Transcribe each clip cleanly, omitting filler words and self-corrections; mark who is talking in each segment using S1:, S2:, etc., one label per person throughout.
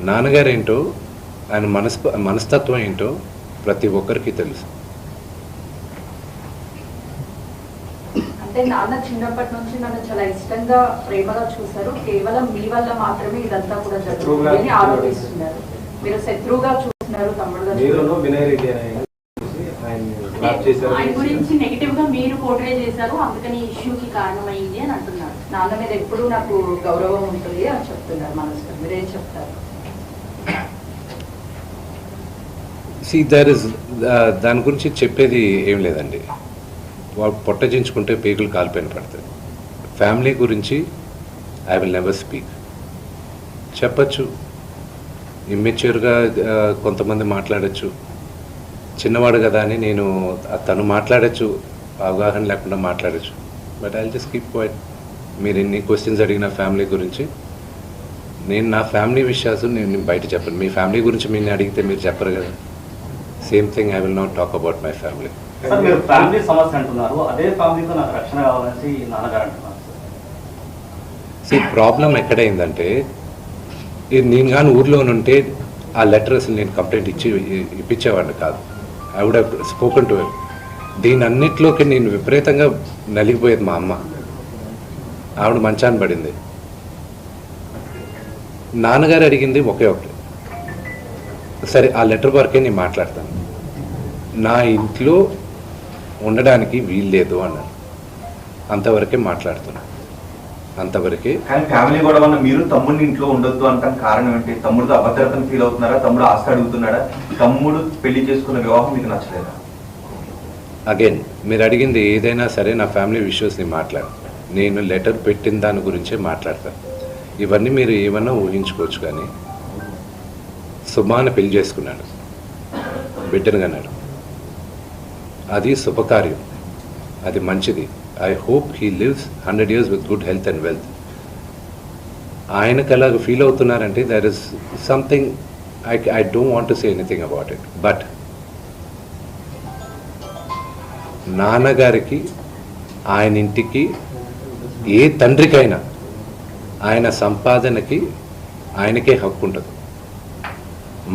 S1: నాన్నగారేంటో ఆయన మనస్తత్వం ఏంటో ప్రతి ఒక్కరికి తెలుసు.
S2: అంటే నాన్న చిన్నప్పటి నుంచి నన్ను చాలా ఇష్టంగా ప్రేమగా చూశారు, కేవలం మీ వల్ల మాత్రమే ఇదంతా కూడా జరుగుతుందని ఆరోపిస్తున్నారు. మీరు శత్రువుగా చూస్తున్నారు, తమ్ముడుగా
S3: ఆయన గురించి నెగిటివ్ గా మీరు పోర్ట్రే చేశారు, అందుకని ఇష్యూకి కారణమైంది అని అంటున్నారు.
S2: నాన్న మీద ఎప్పుడూ నాకు గౌరవం ఉంటుంది అని చెప్తున్నారు. మనసు మీరేం చెప్తారు?
S1: దాని గురించి చెప్పేది ఏం లేదండి. వాళ్ళు పొట్టజించుకుంటే పేగులు కాలిపోయిన పడుతుంది. ఫ్యామిలీ గురించి ఐ విల్ నెవర్ స్పీక్. చెప్పచ్చు, ఇమ్మెచ్యూర్గా కొంతమంది మాట్లాడచ్చు, చిన్నవాడు కదా అని తను మాట్లాడచ్చు, అవగాహన లేకుండా మాట్లాడచ్చు. But I just keep quiet. మీరు ఎన్ని క్వశ్చన్స్ అడిగిన ఫ్యామిలీ గురించి, నేను నా ఫ్యామిలీ విషయాలు నేను బయట చెప్పను. మీ ఫ్యామిలీ గురించి మీరు అడిగితే మీరు చెప్పరు కదా. Same thing I will not talk about my family.
S4: మీరు ఫ్యామిలీ సమస్య అంటున్నారు, అదే ఫ్యామిలీతో నాకు రక్షణ కావాలని నాన్నగారు అంటున్నారు.
S1: ప్రాబ్లం ఎక్కడైందంటే, నేను కానీ ఊర్లో ఉంటే ఆ లెటర్ అసలు నేను కంప్లైంట్ ఇప్పించేవాడిని కాదు. I would have spoken to him. దీని అన్నిట్లోకి నేను విపరీతంగా నలిగిపోయేది. మా అమ్మ, ఆవిడ మంచాన్ని పడింది. నాన్నగారు అడిగింది ఒకే ఒకటి, సరే ఆ లెటర్ వరకే నేను మాట్లాడతాను, నా ఇంట్లో ఉండడానికి వీల్లేదు అన్నారు. అంతవరకే మాట్లాడుతున్నాను, అంతవరకే.
S5: కానీ ఫ్యామిలీ కూడా వల్ల మీరు తమ్ముడిని ఇంట్లో ఉండొద్దు అంటాం కారణం ఏంటి? తమ్ముడితో అభద్రతను ఫీల్ అవుతున్నారా? తమ్ముడు ఆస్తి అడుగుతున్నాడా? తమ్ముడు పెళ్లి చేసుకున్న వివాహం మీకు నచ్చలేదా?
S1: అగైన్ మీరు అడిగింది ఏదైనా సరే నా ఫ్యామిలీ విషయస్ని మాట్లాడు. నేను లెటర్ పెట్టిన దాని గురించే మాట్లాడతాను. ఇవన్నీ మీరు ఏమన్నా ఊహించుకోవచ్చు. కానీ సుమాన పెళ్లి చేసుకున్నాడు, బిడ్డను కన్నాడు. అది శుభకార్యం, అది మంచిది. I hope he lives 100 years with good health and wealth. ఆయనకు అలాగ ఫీల్ అవుతున్నారంటే there is something I don't want to say anything about it. But నాన్నగారికి, ఆయన ఇంటికి, ఏ తండ్రికైనా ఆయన సంపాదనకి ఆయనకే హక్కు ఉంటుంది.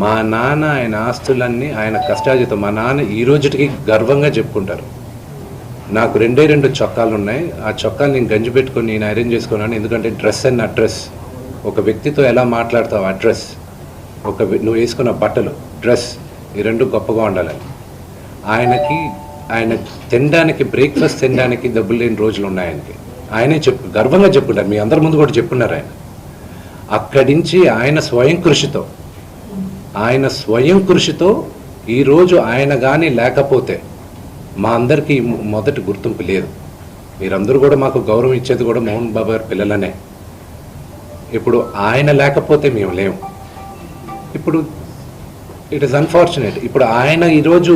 S1: మా నాన్న ఆయన ఆస్తులన్నీ ఆయన కష్టార్జితం. మా నాన్న ఈ రోజుకి గర్వంగా చెప్పుకుంటారు. నాకు 2 చొక్కాలు ఉన్నాయి, ఆ చొక్కాలు నేను గంజి పెట్టుకొని నేను ఐరన్ చేసుకున్నాను. ఎందుకంటే డ్రెస్ అండ్ అడ్రస్, ఒక వ్యక్తితో ఎలా మాట్లాడతావు అడ్రస్, నువ్వు వేసుకున్న బట్టలు, డ్రెస్, ఈ 2 గొప్పగా ఉండాలని. ఆయన తినడానికి, బ్రేక్ఫాస్ట్ తినడానికి డబ్బులు లేని రోజులు ఉన్నాయి ఆయనకి. ఆయనే గర్వంగా చెప్పుకుంటారు, మీ అందరి ముందు కూడా చెప్పున్నారు. ఆయన అక్కడి నుంచి ఆయన స్వయం కృషితో ఈరోజు ఆయన కానీ లేకపోతే మా అందరికీ మొదటి గుర్తింపు లేదు. మీరందరూ కూడా మాకు గౌరవం ఇచ్చేది కూడా మోహన్ బాబు గారి పిల్లలనే. ఇప్పుడు ఆయన లేకపోతే మేము లేము. ఇప్పుడు ఇట్ ఈస్ అన్ఫార్చునేట్. ఇప్పుడు ఆయన ఈరోజు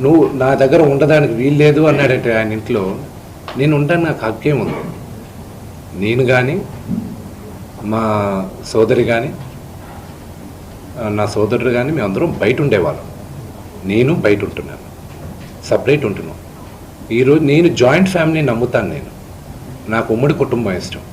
S1: నువ్వు నా దగ్గర ఉండడానికి వీల్లేదు అన్నాడంటే ఆయన ఇంట్లో, నేను ఉంటాను, నాకు హక్కేం ఉంది. నేను కానీ, మా సోదరి కానీ, నా సోదరుడు కానీ, మేమందరం బయట ఉండేవాళ్ళం. నేను బయట ఉంటున్నాను, సపరేట్ ఉంటున్నాను. ఈరోజు నేను జాయింట్ ఫ్యామిలీ నమ్ముతాను. నాకు ఉమ్మడి కుటుంబం ఇష్టం.